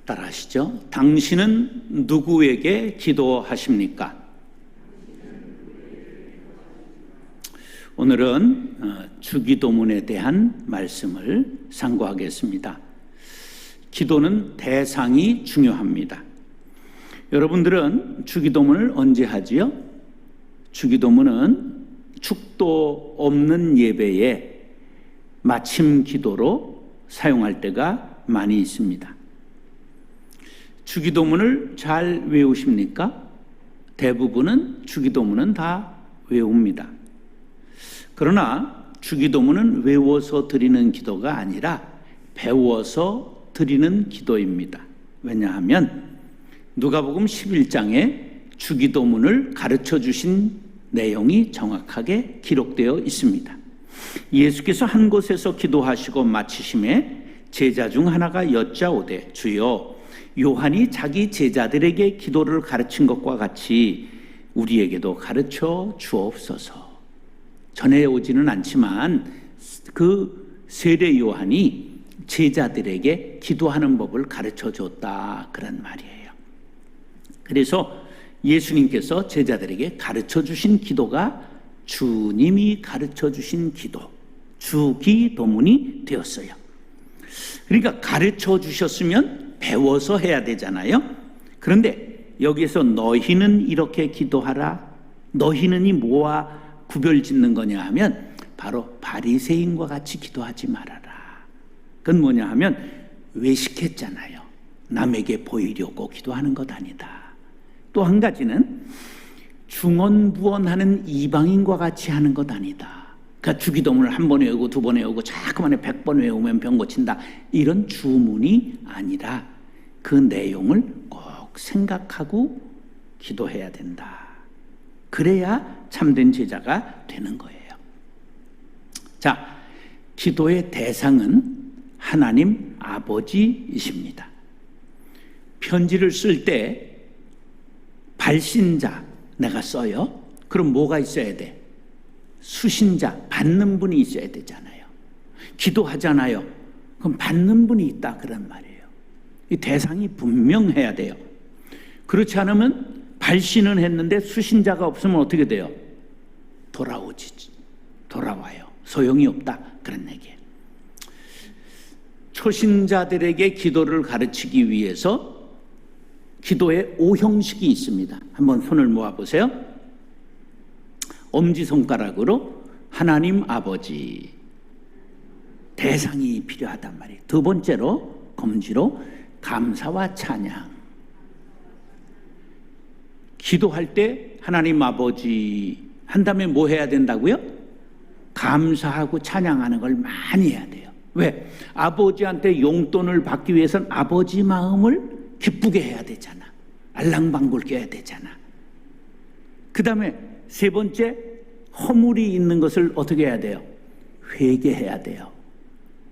따라하시죠. 당신은 누구에게 기도하십니까? 오늘은 주기도문에 대한 말씀을 상고하겠습니다. 기도는 대상이 중요합니다. 여러분들은 주기도문을 언제 하지요? 주기도문은 축도 없는 예배에 마침 기도로 사용할 때가 많이 있습니다. 주기도문을 잘 외우십니까? 대부분은 주기도문은 다 외웁니다. 그러나 주기도문은 외워서 드리는 기도가 아니라 배워서 드리는 기도입니다. 왜냐하면 누가복음 11장에 주기도문을 가르쳐 주신 내용이 정확하게 기록되어 있습니다. 예수께서 한 곳에서 기도하시고 마치심에 제자 중 하나가 여짜오되 주여 요한이 자기 제자들에게 기도를 가르친 것과 같이 우리에게도 가르쳐 주옵소서. 전해오지는 않지만 그 세례 요한이 제자들에게 기도하는 법을 가르쳐 줬다 그런 말이에요. 그래서 예수님께서 제자들에게 가르쳐 주신 기도가 주님이 가르쳐 주신 기도, 주기도문이 되었어요. 그러니까 가르쳐 주셨으면 배워서 해야 되잖아요. 그런데 여기에서 너희는 이렇게 기도하라, 너희는이 뭐와 구별 짓는 거냐 하면 바로 바리새인과 같이 기도하지 말아라. 그건 뭐냐 하면 외식했잖아요. 남에게 보이려고 기도하는 것 아니다. 또 한 가지는 중언부언하는 이방인과 같이 하는 것 아니다. 그러니까 주기도문을 한 번 외우고 두 번 외우고 자꾸만에 100번 외우면 병 고친다. 이런 주문이 아니라 그 내용을 꼭 생각하고 기도해야 된다. 그래야 참된 제자가 되는 거예요. 자, 기도의 대상은 하나님 아버지이십니다. 편지를 쓸 때 발신자 내가 써요. 그럼 뭐가 있어야 돼? 수신자, 받는 분이 있어야 되잖아요. 기도하잖아요. 그럼 받는 분이 있다 그런 말이에요. 이 대상이 분명해야 돼요. 그렇지 않으면 발신은 했는데 수신자가 없으면 어떻게 돼요? 돌아와요. 소용이 없다 그런 얘기예요. 초신자들에게 기도를 가르치기 위해서 기도의 5형식이 있습니다. 한번 손을 모아보세요. 엄지손가락으로 하나님 아버지, 대상이 필요하단 말이에요. 두 번째로 검지로 감사와 찬양. 기도할 때 하나님 아버지 한 다음에 뭐 해야 된다고요? 감사하고 찬양하는 걸 많이 해야 돼요. 왜? 아버지한테 용돈을 받기 위해서는 아버지 마음을 기쁘게 해야 되잖아. 알랑방굴 껴야 되잖아. 그 다음에 세 번째, 허물이 있는 것을 어떻게 해야 돼요? 회개해야 돼요.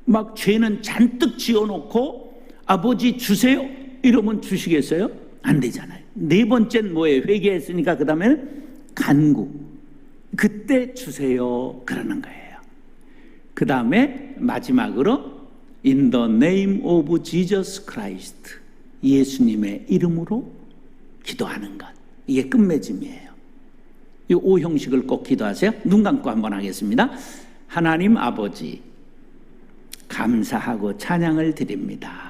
막 죄는 잔뜩 지어놓고 아버지 주세요 이러면 주시겠어요? 안 되잖아요. 네 번째는 뭐예요? 회개했으니까 그 다음에는 간구. 그때 주세요 그러는 거예요. 그 다음에 마지막으로 In the name of Jesus Christ, 예수님의 이름으로 기도하는 것. 이게 끝맺음이에요. 이 5형식을 꼭 기도하세요. 눈 감고 한번 하겠습니다. 하나님 아버지, 감사하고 찬양을 드립니다.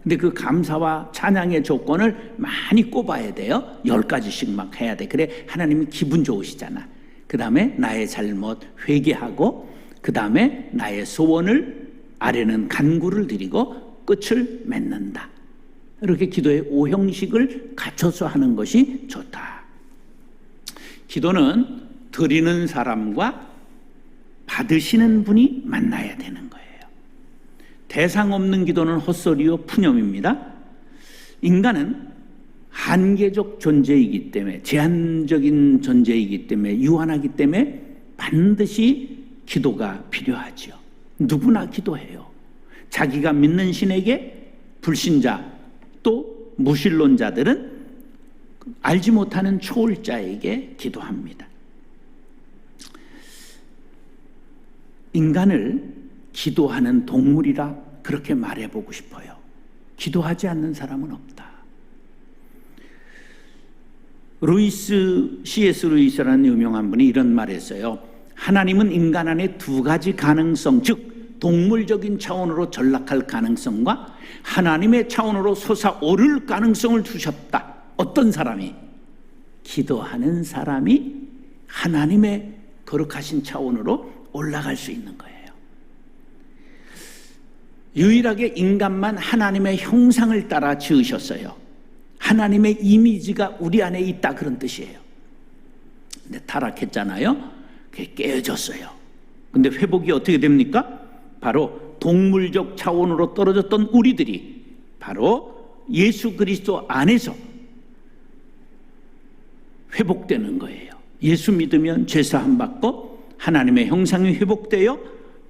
근데 그 감사와 찬양의 조건을 많이 꼽아야 돼요. 10가지씩 막 해야 돼. 그래 하나님이 기분 좋으시잖아. 그 다음에 나의 잘못 회개하고, 그 다음에 나의 소원을, 아래는 간구를 드리고 끝을 맺는다. 이렇게 기도의 5형식을 갖춰서 하는 것이 좋다. 기도는 드리는 사람과 받으시는 분이 만나야 되는 거예요. 대상 없는 기도는 헛소리요 푸념입니다. 인간은 한계적 존재이기 때문에, 제한적인 존재이기 때문에, 유한하기 때문에 반드시 기도가 필요하죠. 누구나 기도해요. 자기가 믿는 신에게, 불신자 또 무신론자들은 알지 못하는 초월자에게 기도합니다. 인간을 기도하는 동물이라 그렇게 말해보고 싶어요. 기도하지 않는 사람은 없다. C.S. 루이스라는 유명한 분이 이런 말했어요. 하나님은 인간 안에 두 가지 가능성, 즉 동물적인 차원으로 전락할 가능성과 하나님의 차원으로 솟아오를 가능성을 두셨다. 어떤 사람이? 기도하는 사람이 하나님의 거룩하신 차원으로 올라갈 수 있는 거예요. 유일하게 인간만 하나님의 형상을 따라 지으셨어요. 하나님의 이미지가 우리 안에 있다, 그런 뜻이에요. 근데 타락했잖아요. 그게 깨어졌어요. 근데 회복이 어떻게 됩니까? 바로 동물적 차원으로 떨어졌던 우리들이 바로 예수 그리스도 안에서 회복되는 거예요. 예수 믿으면 죄사함 받고 하나님의 형상이 회복되어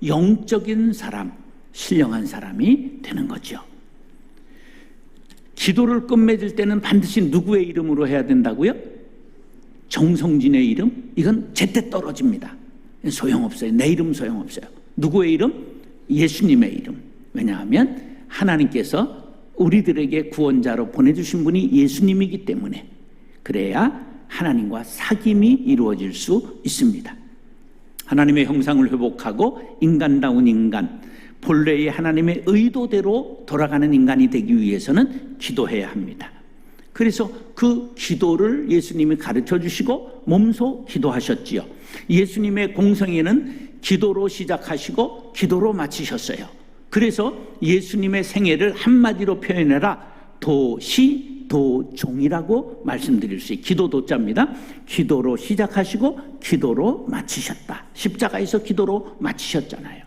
영적인 사람, 신령한 사람이 되는 거죠. 기도를 끝맺을 때는 반드시 누구의 이름으로 해야 된다고요? 정성진의 이름? 이건 제때 떨어집니다. 소용없어요. 내 이름 소용없어요. 누구의 이름? 예수님의 이름. 왜냐하면 하나님께서 우리들에게 구원자로 보내주신 분이 예수님이기 때문에, 그래야 하나님과 사귐이 이루어질 수 있습니다. 하나님의 형상을 회복하고 인간다운 인간, 본래의 하나님의 의도대로 돌아가는 인간이 되기 위해서는 기도해야 합니다. 그래서 그 기도를 예수님이 가르쳐 주시고 몸소 기도하셨지요. 예수님의 공생애는 기도로 시작하시고 기도로 마치셨어요. 그래서 예수님의 생애를 한마디로 표현해라, 도시도종이라고 말씀드릴 수 있어요. 기도도자입니다. 기도로 시작하시고 기도로 마치셨다. 십자가에서 기도로 마치셨잖아요.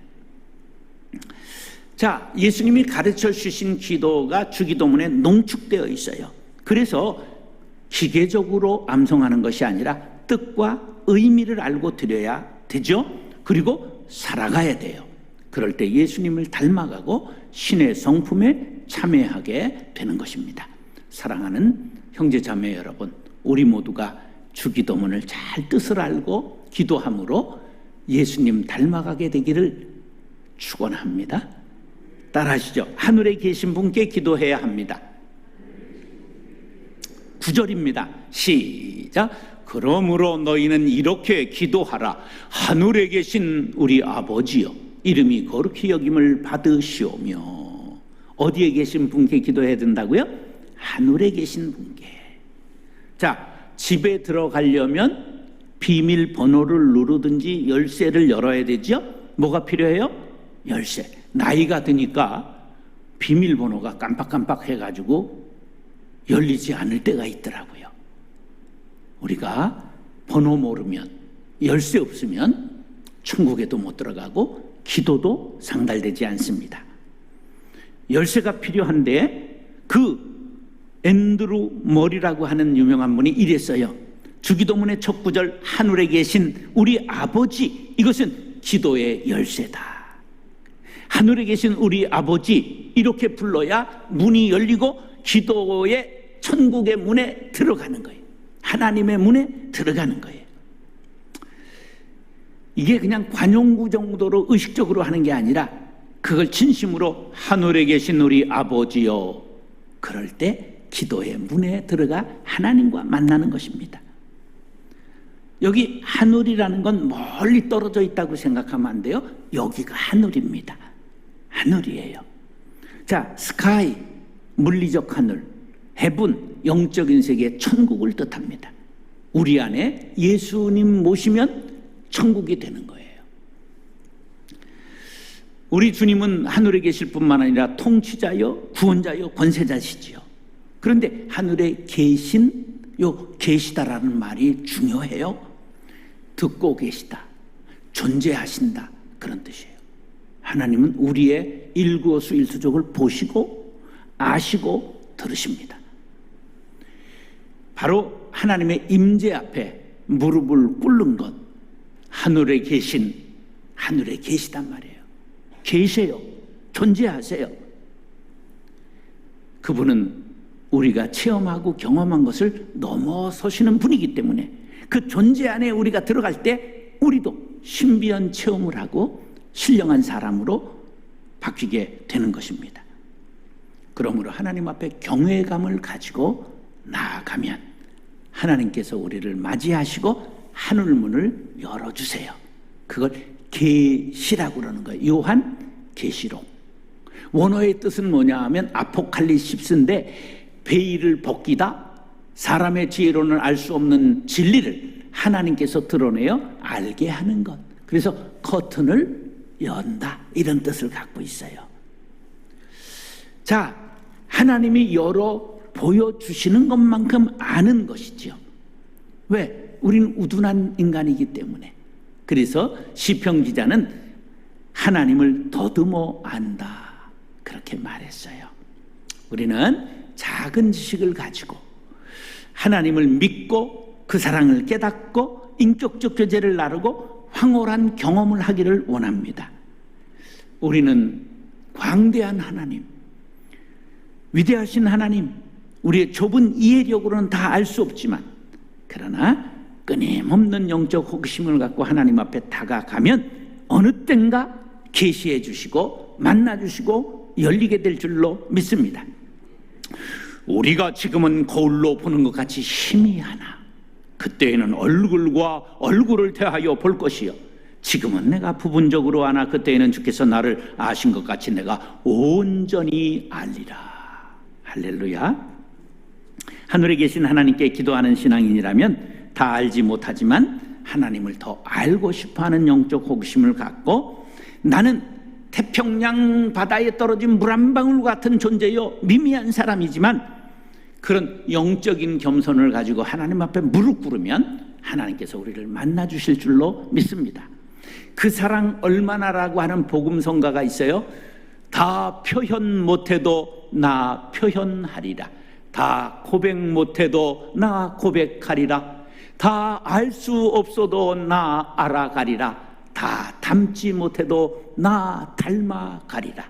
자, 예수님이 가르쳐 주신 기도가 주기도문에 농축되어 있어요. 그래서 기계적으로 암송하는 것이 아니라 뜻과 의미를 알고 드려야 되죠. 그리고 살아가야 돼요. 그럴 때 예수님을 닮아가고 신의 성품에 참여하게 되는 것입니다. 사랑하는 형제자매 여러분, 우리 모두가 주기도문을 잘 뜻을 알고 기도함으로 예수님 닮아가게 되기를 축원합니다. 따라하시죠. 하늘에 계신 분께 기도해야 합니다. 9절입니다. 시작. 그러므로 너희는 이렇게 기도하라. 하늘에 계신 우리 아버지여, 이름이 거룩히 여김을 받으시오며. 어디에 계신 분께 기도해야 된다고요? 하늘에 계신 분께. 자, 집에 들어가려면 비밀번호를 누르든지 열쇠를 열어야 되죠. 뭐가 필요해요? 열쇠. 나이가 드니까 비밀번호가 깜빡깜빡 해가지고 열리지 않을 때가 있더라고요. 우리가 번호 모르면, 열쇠 없으면 천국에도 못 들어가고 기도도 상달되지 않습니다. 열쇠가 필요한데, 그 앤드루 머리라고 하는 유명한 분이 이랬어요. 주기도문의 첫 구절, 하늘에 계신 우리 아버지, 이것은 기도의 열쇠다. 하늘에 계신 우리 아버지, 이렇게 불러야 문이 열리고 기도의 천국의 문에 들어가는 거예요. 하나님의 문에 들어가는 거예요. 이게 그냥 관용구 정도로 의식적으로 하는 게 아니라 그걸 진심으로 하늘에 계신 우리 아버지요, 그럴 때 기도의 문에 들어가 하나님과 만나는 것입니다. 여기 하늘이라는 건 멀리 떨어져 있다고 생각하면 안 돼요. 여기가 하늘입니다. 하늘이에요. 자, 스카이, 물리적 하늘, 헤븐, 영적인 세계, 천국을 뜻합니다. 우리 안에 예수님 모시면 천국이 되는 거예요. 우리 주님은 하늘에 계실 뿐만 아니라 통치자요, 구원자요, 권세자시지요. 그런데 하늘에 계신, 요 계시다라는 말이 중요해요. 듣고 계시다, 존재하신다, 그런 뜻이에요. 하나님은 우리의 일거수일투족을 보시고 아시고 들으십니다. 바로 하나님의 임재 앞에 무릎을 꿇는 것, 하늘에 계시단 말이에요. 계세요. 존재하세요. 그분은 우리가 체험하고 경험한 것을 넘어서시는 분이기 때문에 그 존재 안에 우리가 들어갈 때 우리도 신비한 체험을 하고 신령한 사람으로 바뀌게 되는 것입니다. 그러므로 하나님 앞에 경외감을 가지고 나아가면 하나님께서 우리를 맞이하시고 하늘문을 열어주세요. 그걸 계시라고 그러는 거예요. 요한 계시록. 원어의 뜻은 뭐냐 하면 아포칼립스인데 베일을 벗기다, 사람의 지혜로는 알 수 없는 진리를 하나님께서 드러내어 알게 하는 것. 그래서 커튼을 연다, 이런 뜻을 갖고 있어요. 자, 하나님이 열어 보여주시는 것만큼 아는 것이죠. 왜? 우리는 우둔한 인간이기 때문에. 그래서 시편 기자는 하나님을 더듬어 안다, 그렇게 말했어요. 우리는 작은 지식을 가지고 하나님을 믿고 그 사랑을 깨닫고 인격적 교제를 나누고 황홀한 경험을 하기를 원합니다. 우리는 광대한 하나님, 위대하신 하나님, 우리의 좁은 이해력으로는 다 알 수 없지만 그러나 끊임없는 영적 호기심을 갖고 하나님 앞에 다가가면 어느 땐가 계시해 주시고 만나 주시고 열리게 될 줄로 믿습니다. 우리가 지금은 거울로 보는 것 같이 희미하나 그때에는 얼굴과 얼굴을 대하여 볼 것이요, 지금은 내가 부분적으로 아나 그때에는 주께서 나를 아신 것 같이 내가 온전히 알리라. 할렐루야. 하늘에 계신 하나님께 기도하는 신앙인이라면 다 알지 못하지만 하나님을 더 알고 싶어하는 영적 호기심을 갖고 나는 태평양 바다에 떨어진 물 한 방울 같은 존재요, 미미한 사람이지만 그런 영적인 겸손을 가지고 하나님 앞에 무릎 꿇으면 하나님께서 우리를 만나 주실 줄로 믿습니다. 그 사랑 얼마나라고 하는 복음성가가 있어요. 다 표현 못해도 나 표현하리라. 다 고백 못해도 나 고백하리라. 다 알 수 없어도 나 알아가리라. 다 닮지 못해도 나 닮아가리라.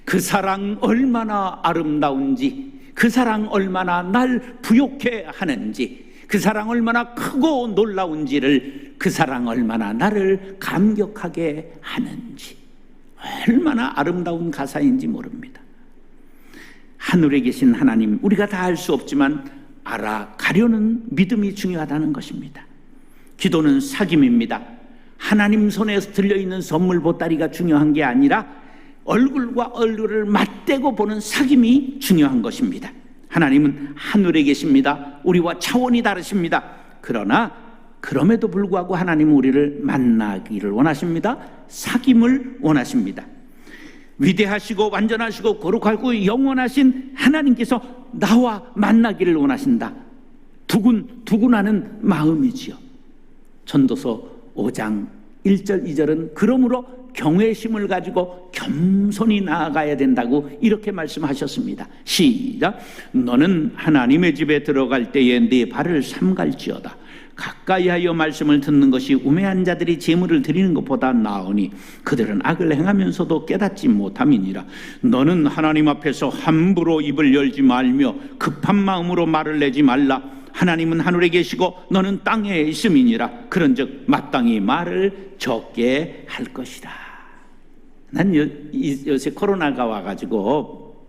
그 사랑 얼마나 아름다운지, 그 사랑 얼마나 날 부욕해 하는지, 그 사랑 얼마나 크고 놀라운지를, 그 사랑 얼마나 나를 감격하게 하는지, 얼마나 아름다운 가사인지 모릅니다. 하늘에 계신 하나님, 우리가 다 알 수 없지만 알아가려는 믿음이 중요하다는 것입니다. 기도는 사귐입니다. 하나님 손에서 들려있는 선물 보따리가 중요한 게 아니라 얼굴과 얼굴을 맞대고 보는 사귐이 중요한 것입니다. 하나님은 하늘에 계십니다. 우리와 차원이 다르십니다. 그러나 그럼에도 불구하고 하나님은 우리를 만나기를 원하십니다. 사귐을 원하십니다. 위대하시고 완전하시고 거룩하고 영원하신 하나님께서 나와 만나기를 원하신다. 두근두근하는 마음이지요. 전도서 5장 1절 2절은 그러므로 경외심을 가지고 겸손히 나아가야 된다고 이렇게 말씀하셨습니다. 시작. 너는 하나님의 집에 들어갈 때에 네 발을 삼갈지어다. 가까이 하여 말씀을 듣는 것이 우매한 자들이 재물을 드리는 것보다 나으니 그들은 악을 행하면서도 깨닫지 못함이니라. 너는 하나님 앞에서 함부로 입을 열지 말며 급한 마음으로 말을 내지 말라. 하나님은 하늘에 계시고 너는 땅에 있음이니라. 그런즉 마땅히 말을 적게 할 것이다. 난 요새 코로나가 와가지고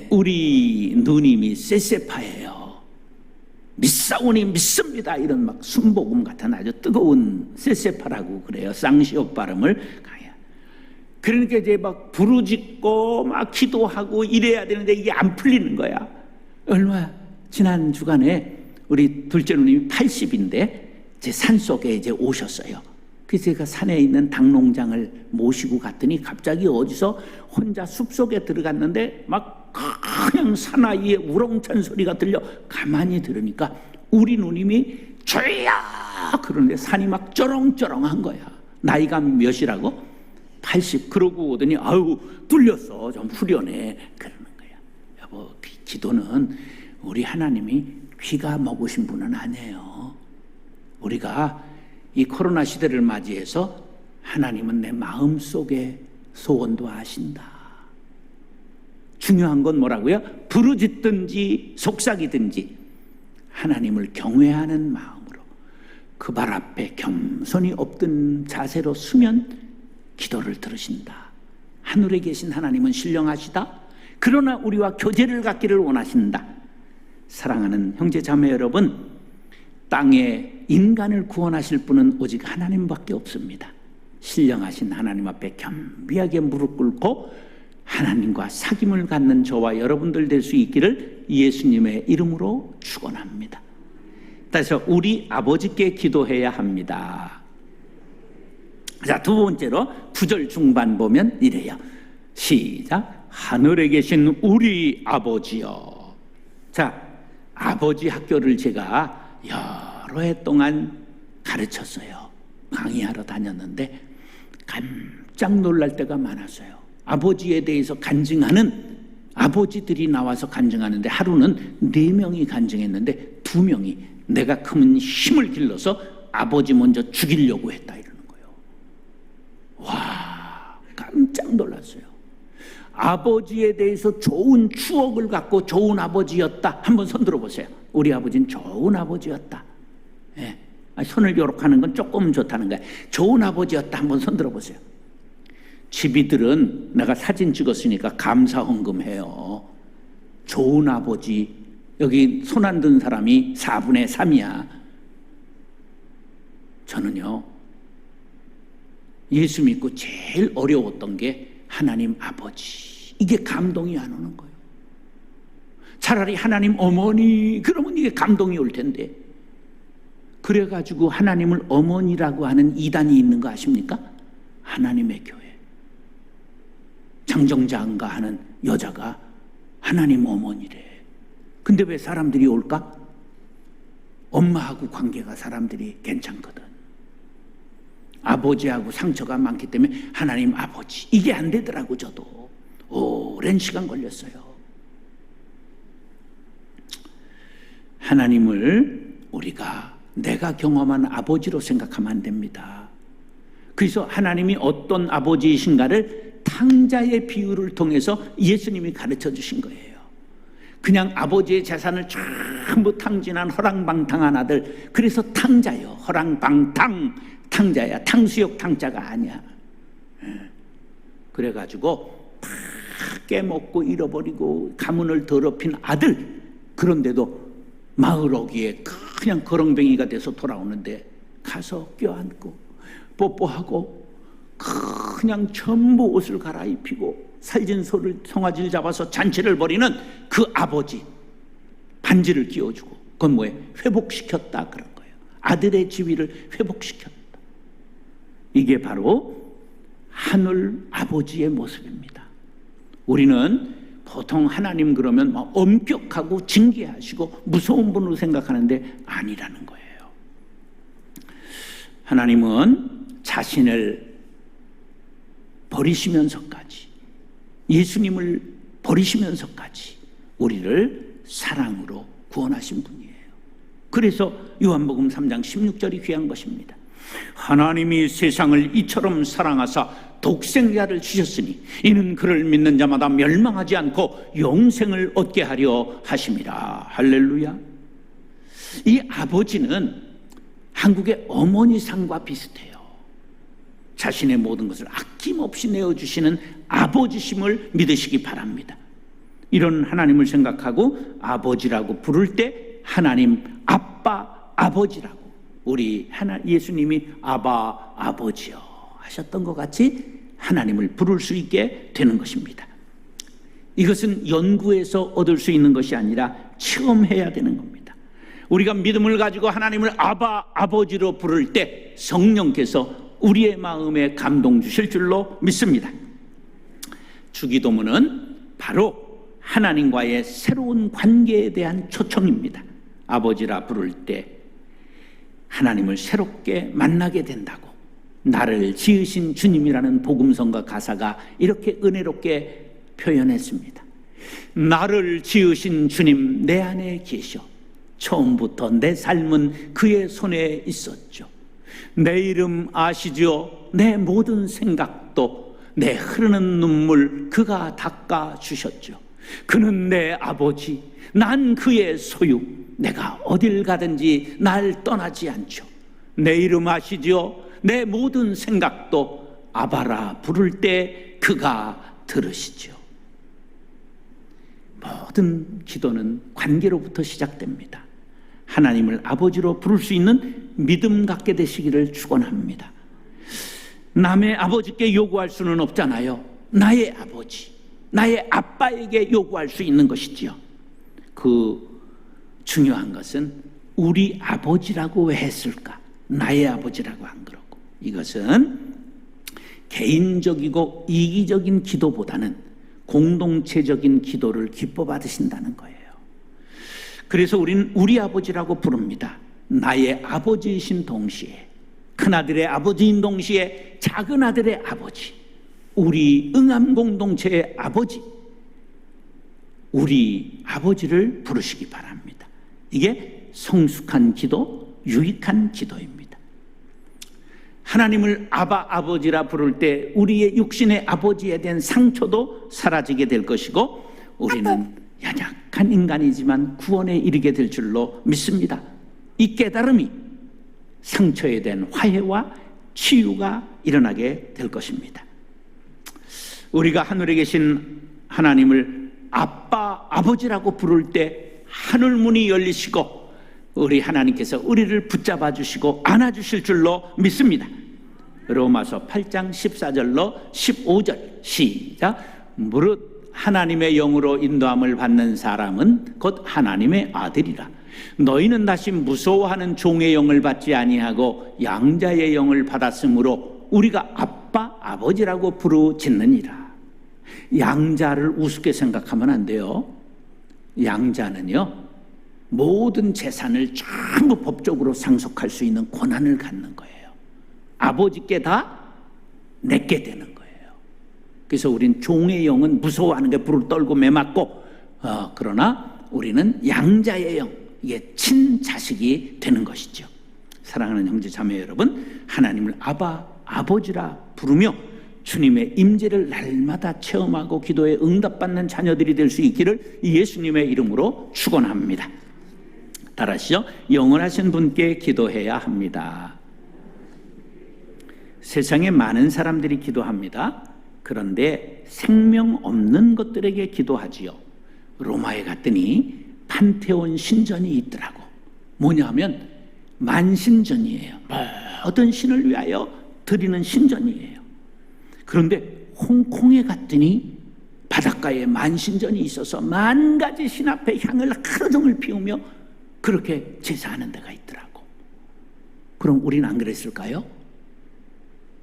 우리 누님이 쎄쎄파예요. 믿사오니 믿습니다, 이런 막 순복음 같은 아주 뜨거운 쎄쎄파라고 그래요. 쌍시옷 발음을 가야. 그러니까 이제 막 부르짖고 막 기도하고 이래야 되는데 이게 안 풀리는 거야. 지난 주간에 우리 둘째 누님이 80인데 제 산속에 이제 오셨어요. 그래서 제가 산에 있는 닭농장을 모시고 갔더니 갑자기 어디서 혼자 숲속에 들어갔는데 막 그냥 사나이의 우렁찬 소리가 들려 가만히 들으니까 우리 누님이 주야 그러는데 산이 막 쩌렁쩌렁한 거야. 나이가 몇이라고? 80. 그러고 오더니 아유 뚫렸어, 좀 후련해 그러는 거야. 여보, 기도는 우리 하나님이 귀가 먹으신 분은 아니에요. 우리가 이 코로나 시대를 맞이해서 하나님은 내 마음속의 소원도 아신다. 중요한 건 뭐라고요? 부르짖든지 속삭이든지 하나님을 경외하는 마음으로 그 발 앞에 겸손히 엎든 자세로 서면 기도를 들으신다. 하늘에 계신 하나님은 신령하시다. 그러나 우리와 교제를 갖기를 원하신다. 사랑하는 형제 자매 여러분, 땅에 인간을 구원하실 분은 오직 하나님밖에 없습니다. 신령하신 하나님 앞에 겸비하게 무릎 꿇고 하나님과 사귐을 갖는 저와 여러분들 될 수 있기를 예수님의 이름으로 축원합니다. 따라서 우리 아버지께 기도해야 합니다. 자, 두 번째로 9절 중반 보면 이래요. 시작. 하늘에 계신 우리 아버지여. 자, 아버지 학교를 제가 여러 해 동안 가르쳤어요. 강의하러 다녔는데 깜짝 놀랄 때가 많았어요. 아버지에 대해서 간증하는 아버지들이 나와서 간증하는데 하루는 4명이 간증했는데 2명이 내가 큰 힘을 길러서 아버지 먼저 죽이려고 했다 이러는 거예요. 와, 깜짝 놀랐어요. 아버지에 대해서 좋은 추억을 갖고 좋은 아버지였다. 한번 손 들어보세요. 우리 아버지는 좋은 아버지였다. 예. 손을 요렇게 하는 건 조금 좋다는 거예요. 좋은 아버지였다. 한번 손 들어보세요. 집이들은 내가 사진 찍었으니까 감사 헌금해요. 좋은 아버지. 여기 손 안 든 사람이 4분의 3이야. 저는요, 예수 믿고 제일 어려웠던 게 하나님 아버지. 이게 감동이 안 오는 거예요. 차라리 하나님 어머니 그러면 이게 감동이 올 텐데, 그래가지고 하나님을 어머니라고 하는 이단이 있는 거 아십니까? 하나님의 교회. 장정자인가 하는 여자가 하나님 어머니래. 근데 왜 사람들이 올까? 엄마하고 관계가 사람들이 괜찮거든. 아버지하고 상처가 많기 때문에 하나님 아버지. 이게 안 되더라고. 저도 오랜 시간 걸렸어요. 하나님을 우리가 내가 경험한 아버지로 생각하면 안 됩니다. 그래서 하나님이 어떤 아버지이신가를 탕자의 비유를 통해서 예수님이 가르쳐 주신 거예요. 그냥 아버지의 재산을 전부 탕진한 허랑방탕한 아들. 그래서 탕자요. 허랑방탕 탕자야. 탕수육 탕자가 아니야. 그래가지고 다 깨먹고 잃어버리고 가문을 더럽힌 아들. 그런데도 마을 어귀에 그냥 거렁뱅이가 돼서 돌아오는데 가서 껴안고 뽀뽀하고 그냥 전부 옷을 갈아입히고 살진 소를 송아지를 잡아서 잔치를 벌이는 그 아버지. 반지를 끼워주고 그건 뭐예요? 회복시켰다 그런 거예요. 아들의 지위를 회복시켰다. 이게 바로 하늘 아버지의 모습입니다. 우리는 보통 하나님 그러면 막 엄격하고 징계하시고 무서운 분으로 생각하는데 아니라는 거예요. 하나님은 자신을 버리시면서까지, 예수님을 버리시면서까지 우리를 사랑으로 구원하신 분이에요. 그래서 요한복음 3장 16절이 귀한 것입니다. 하나님이 세상을 이처럼 사랑하사 독생자를 주셨으니 이는 그를 믿는 자마다 멸망하지 않고 영생을 얻게 하려 하심이라. 할렐루야. 이 아버지는 한국의 어머니상과 비슷해요. 자신의 모든 것을 아낌없이 내어주시는 아버지심을 믿으시기 바랍니다. 이런 하나님을 생각하고 아버지라고 부를 때 하나님 아빠 아버지라고, 우리 예수님이 아바 아버지요 하셨던 것 같이 하나님을 부를 수 있게 되는 것입니다. 이것은 연구해서 얻을 수 있는 것이 아니라 체험해야 되는 겁니다. 우리가 믿음을 가지고 하나님을 아바 아버지로 부를 때 성령께서 우리의 마음에 감동 주실 줄로 믿습니다. 주기도문은 바로 하나님과의 새로운 관계에 대한 초청입니다. 아버지라 부를 때 하나님을 새롭게 만나게 된다고, 나를 지으신 주님이라는 복음성과 가사가 이렇게 은혜롭게 표현했습니다. 나를 지으신 주님 내 안에 계셔. 처음부터 내 삶은 그의 손에 있었죠. 내 이름 아시죠? 내 모든 생각도, 내 흐르는 눈물 그가 닦아주셨죠. 그는 내 아버지, 난 그의 소유. 내가 어딜 가든지 날 떠나지 않죠. 내 이름 아시죠? 내 모든 생각도 아바라 부를 때 그가 들으시죠. 모든 기도는 관계로부터 시작됩니다. 하나님을 아버지로 부를 수 있는 믿음 갖게 되시기를 축원합니다. 남의 아버지께 요구할 수는 없잖아요. 나의 아버지, 나의 아빠에게 요구할 수 있는 것이지요. 그 중요한 것은 우리 아버지라고 왜 했을까? 나의 아버지라고 안 그러고. 이것은 개인적이고 이기적인 기도보다는 공동체적인 기도를 기뻐 받으신다는 거예요. 그래서 우리는 우리 아버지라고 부릅니다. 나의 아버지이신 동시에, 큰아들의 아버지인 동시에 작은 아들의 아버지, 우리 응암 공동체의 아버지, 우리 아버지를 부르시기 바랍니다. 이게 성숙한 기도, 유익한 기도입니다. 하나님을 아바, 아버지라 부를 때 우리의 육신의 아버지에 대한 상처도 사라지게 될 것이고, 우리는 연약한 인간이지만 구원에 이르게 될 줄로 믿습니다. 이 깨달음이 상처에 대한 화해와 치유가 일어나게 될 것입니다. 우리가 하늘에 계신 하나님을 아빠, 아버지라고 부를 때 하늘 문이 열리시고 우리 하나님께서 우리를 붙잡아 주시고 안아 주실 줄로 믿습니다. 로마서 8장 14절로 15절 시작. 무릇 하나님의 영으로 인도함을 받는 사람은 곧 하나님의 아들이라. 너희는 다시 무서워하는 종의 영을 받지 아니하고 양자의 영을 받았으므로 우리가 아빠, 아버지라고 부르짖느니라. 양자를 우습게 생각하면 안 돼요. 양자는요, 모든 재산을 전부 법적으로 상속할 수 있는 권한을 갖는 거예요. 아버지께 다 내게 되는 거예요. 그래서 우린 종의 영은 무서워하는 게 불을 떨고 매맞고, 그러나 우리는 양자의 영, 이게 친자식이 되는 것이죠. 사랑하는 형제 자매 여러분, 하나님을 아바, 아버지라 부르며 주님의 임재를 날마다 체험하고 기도에 응답받는 자녀들이 될 수 있기를 예수님의 이름으로 축원합니다. 따라하시죠. 영원하신 분께 기도해야 합니다. 세상에 많은 사람들이 기도합니다. 그런데 생명 없는 것들에게 기도하지요. 로마에 갔더니 판테온 신전이 있더라고. 뭐냐면 만신전이에요. 모든 신을 위하여 드리는 신전이에요. 그런데 홍콩에 갔더니 바닷가에 만신전이 있어서 만 가지 신 앞에 향을 하루 종일 피우며 그렇게 제사하는 데가 있더라고. 그럼 우리는 안 그랬을까요?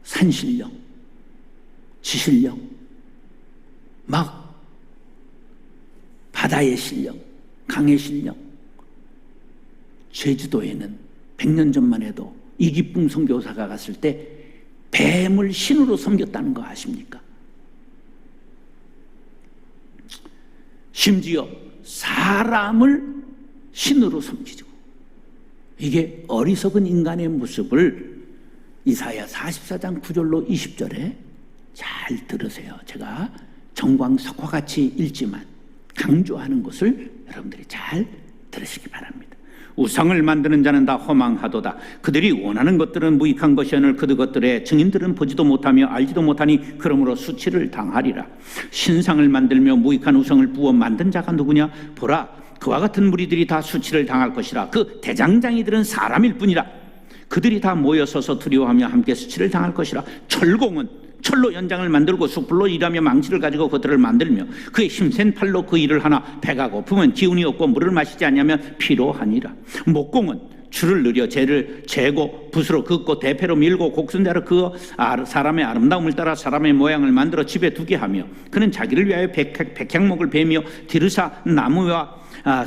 산신령, 지신령, 막 바다의 신령, 강의 신령. 제주도에는 100년 전만 해도 이기쁨 선교사가 갔을 때 뱀을 신으로 섬겼다는 거 아십니까? 심지어 사람을 신으로 섬기죠. 이게 어리석은 인간의 모습을 이사야 44장 9절로 20절에 잘 들으세요. 제가 정광석화 같이 읽지만 강조하는 것을 여러분들이 잘 들으시기 바랍니다. 우상을 만드는 자는 다 허망하도다. 그들이 원하는 것들은 무익한 것이오늘 그들 것들의 증인들은 보지도 못하며 알지도 못하니 그러므로 수치를 당하리라. 신상을 만들며 무익한 우상을 부어 만든 자가 누구냐? 보라, 그와 같은 무리들이 다 수치를 당할 것이라. 그 대장장이들은 사람일 뿐이라. 그들이 다 모여서서 두려워하며 함께 수치를 당할 것이라. 철공은 철로 연장을 만들고 숯불로 일하며 망치를 가지고 그들을 만들며 그의 힘센 팔로 그 일을 하나. 배가 고프면 기운이 없고 물을 마시지 않으면 피로하니라. 목공은 줄을 늘여 재를 재고 붓으로 긋고 대패로 밀고 곡선자로 그어 사람의 아름다움을 따라 사람의 모양을 만들어 집에 두게 하며 그는 자기를 위하여 백향목을 베며 디르사 나무와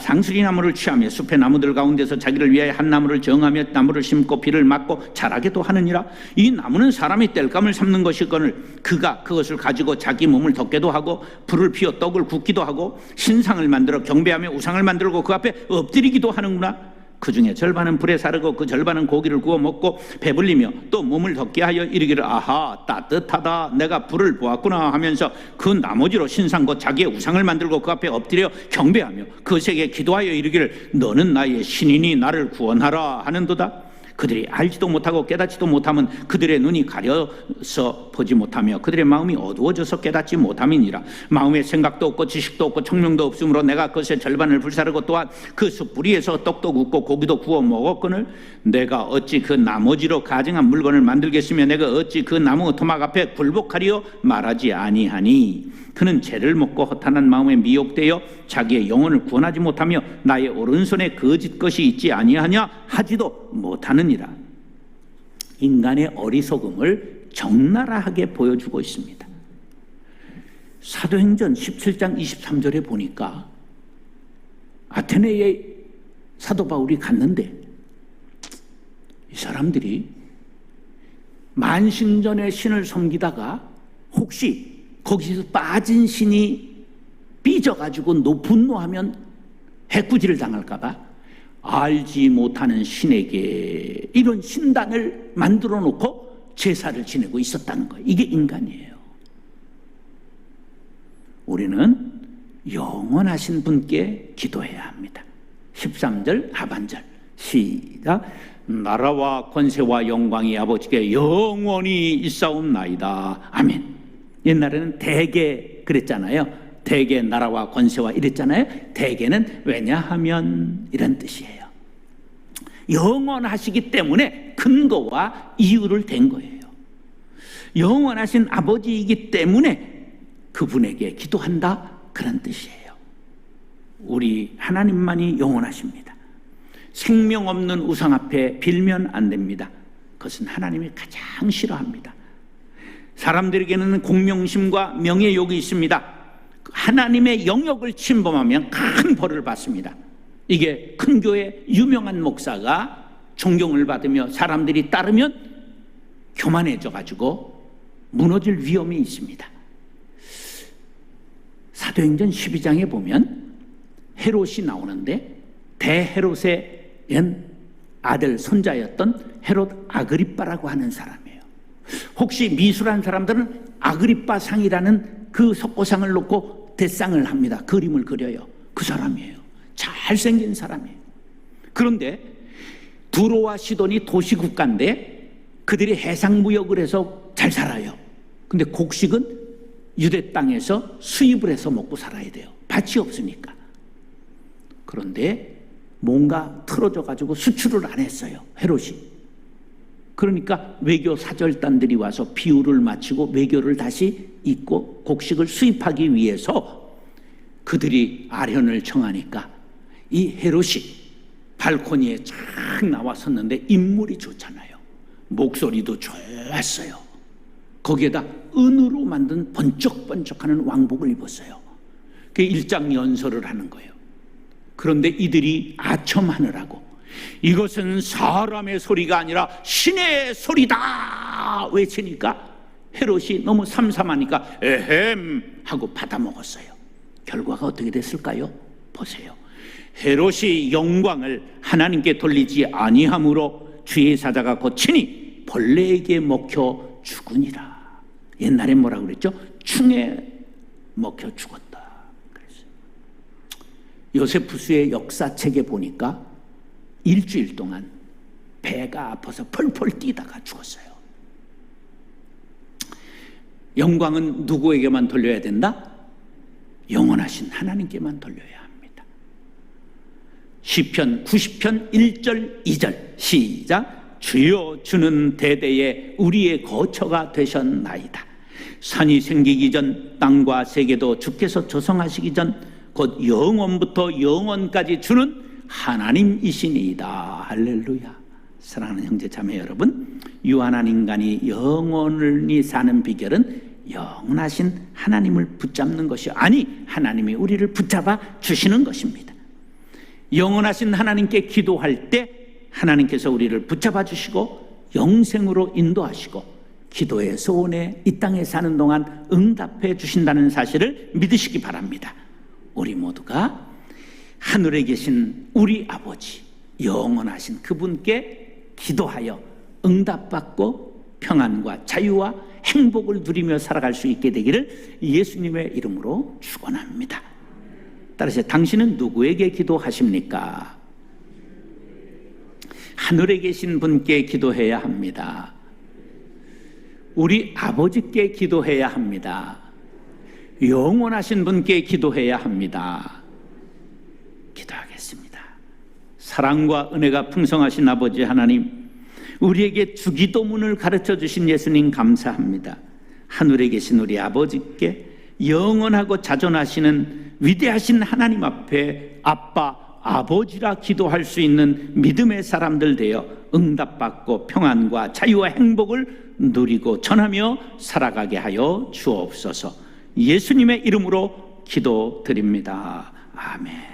상수리 나무를 취하며 숲의 나무들 가운데서 자기를 위하여 한 나무를 정하며 나무를 심고 비를 맞고 자라게도 하느니라. 이 나무는 사람이 땔감을 삼는 것이거늘 그가 그것을 가지고 자기 몸을 덮게도 하고 불을 피워 떡을 굽기도 하고 신상을 만들어 경배하며 우상을 만들고 그 앞에 엎드리기도 하는구나. 그 중에 절반은 불에 사르고 그 절반은 고기를 구워 먹고 배불리며 또 몸을 덮게 하여 이르기를 아하 따뜻하다 내가 불을 보았구나 하면서 그 나머지로 신상 곧 자기의 우상을 만들고 그 앞에 엎드려 경배하며 그 색에 기도하여 이르기를 너는 나의 신이니 나를 구원하라 하는도다. 그들이 알지도 못하고 깨닫지도 못하면 그들의 눈이 가려서 보지 못하며 그들의 마음이 어두워져서 깨닫지 못함이니라. 마음에 생각도 없고 지식도 없고 청명도 없으므로 내가 그것의 절반을 불사르고 또한 그 숲 뿌리에서 떡도 굽고 고기도 구워 먹었거늘 내가 어찌 그 나머지로 가증한 물건을 만들겠으며 내가 어찌 그 나무 토막 앞에 굴복하리요 말하지 아니하니 그는 죄를 먹고 허탄한 마음에 미혹되어 자기의 영혼을 구원하지 못하며 나의 오른손에 거짓 것이 있지 아니하냐 하지도 못하느니라. 인간의 어리석음을 적나라하게 보여주고 있습니다. 사도행전 17장 23절에 보니까 아테네에 사도 바울이 갔는데 이 사람들이 만신전의 신을 섬기다가 혹시 거기서 빠진 신이 삐져가지고 분노하면 해꾸지를 당할까 봐 알지 못하는 신에게 이런 신단을 만들어 놓고 제사를 지내고 있었다는 거예요. 이게 인간이에요. 우리는 영원하신 분께 기도해야 합니다. 13절 하반절 시작. 나라와 권세와 영광이 아버지께 영원히 있사옵나이다. 아멘. 옛날에는 대개 그랬잖아요. 대개 나라와 권세와 이랬잖아요. 대개는 왜냐하면 이런 뜻이에요. 영원하시기 때문에 근거와 이유를 댄 거예요. 영원하신 아버지이기 때문에 그분에게 기도한다, 그런 뜻이에요. 우리 하나님만이 영원하십니다. 생명 없는 우상 앞에 빌면 안 됩니다. 그것은 하나님이 가장 싫어합니다. 사람들에게는 공명심과 명예욕이 있습니다. 하나님의 영역을 침범하면 큰 벌을 받습니다. 이게 큰 교회 유명한 목사가 존경을 받으며 사람들이 따르면 교만해져 가지고 무너질 위험이 있습니다. 사도행전 12장에 보면 헤롯이 나오는데 대헤롯의 아들 손자였던 헤롯 아그리빠라고 하는 사람이에요. 혹시 미술한 사람들은 아그리빠상이라는 그 석고상을 놓고 대상을 합니다. 그림을 그려요. 그 사람이에요. 잘생긴 사람이에요. 그런데 두로와 시돈이 도시국가인데 그들이 해상무역을 해서 잘 살아요. 근데 곡식은 유대 땅에서 수입을 해서 먹고 살아야 돼요. 밭이 없으니까. 그런데 뭔가 틀어져 가지고 수출을 안 했어요, 헤롯이. 그러니까 외교 사절단들이 와서 비유를 마치고 외교를 다시 잇고 곡식을 수입하기 위해서 그들이 아련을 청하니까 이 헤롯이 발코니에 쫙 나와 섰는데 인물이 좋잖아요. 목소리도 좋았어요. 거기에다 은으로 만든 번쩍번쩍하는 왕복을 입었어요. 그게 일장연설을 하는 거예요. 그런데 이들이 아첨하느라고 이것은 사람의 소리가 아니라 신의 소리다 외치니까 헤롯이 너무 삼삼하니까 에헴 하고 받아먹었어요. 결과가 어떻게 됐을까요? 보세요. 헤롯이 영광을 하나님께 돌리지 아니함으로 주의 사자가 고치니 벌레에게 먹혀 죽으니라. 옛날에 뭐라고 그랬죠? 충에 먹혀 죽었다 그랬어요. 요세푸스의 역사책에 보니까 일주일 동안 배가 아파서 펄펄 뛰다가 죽었어요. 영광은 누구에게만 돌려야 된다? 영원하신 하나님께만 돌려야 합니다. 시편 90편 1절 2절 시작. 주여 주는 대대에 우리의 거처가 되셨나이다. 산이 생기기 전 땅과 세계도 주께서 조성하시기 전 곧 영원부터 영원까지 주는 하나님이시니이다. 할렐루야. 사랑하는 형제 자매 여러분, 유한한 인간이 영원히 사는 비결은 영원하신 하나님을 붙잡는 것이 아니 하나님이 우리를 붙잡아 주시는 것입니다. 영원하신 하나님께 기도할 때 하나님께서 우리를 붙잡아 주시고 영생으로 인도하시고 기도의 소원에 이 땅에 사는 동안 응답해 주신다는 사실을 믿으시기 바랍니다. 우리 모두가 하늘에 계신 우리 아버지 영원하신 그분께 기도하여 응답받고 평안과 자유와 행복을 누리며 살아갈 수 있게 되기를 예수님의 이름으로 축원합니다. 따라서 당신은 누구에게 기도하십니까? 하늘에 계신 분께 기도해야 합니다. 우리 아버지께 기도해야 합니다. 영원하신 분께 기도해야 합니다. 기도하겠습니다. 사랑과 은혜가 풍성하신 아버지 하나님, 우리에게 주기도문을 가르쳐 주신 예수님 감사합니다. 하늘에 계신 우리 아버지께 영원하고 자존하시는 위대하신 하나님 앞에 아빠, 아버지라 기도할 수 있는 믿음의 사람들 되어 응답받고 평안과 자유와 행복을 누리고 전하며 살아가게 하여 주옵소서. 예수님의 이름으로 기도드립니다. 아멘.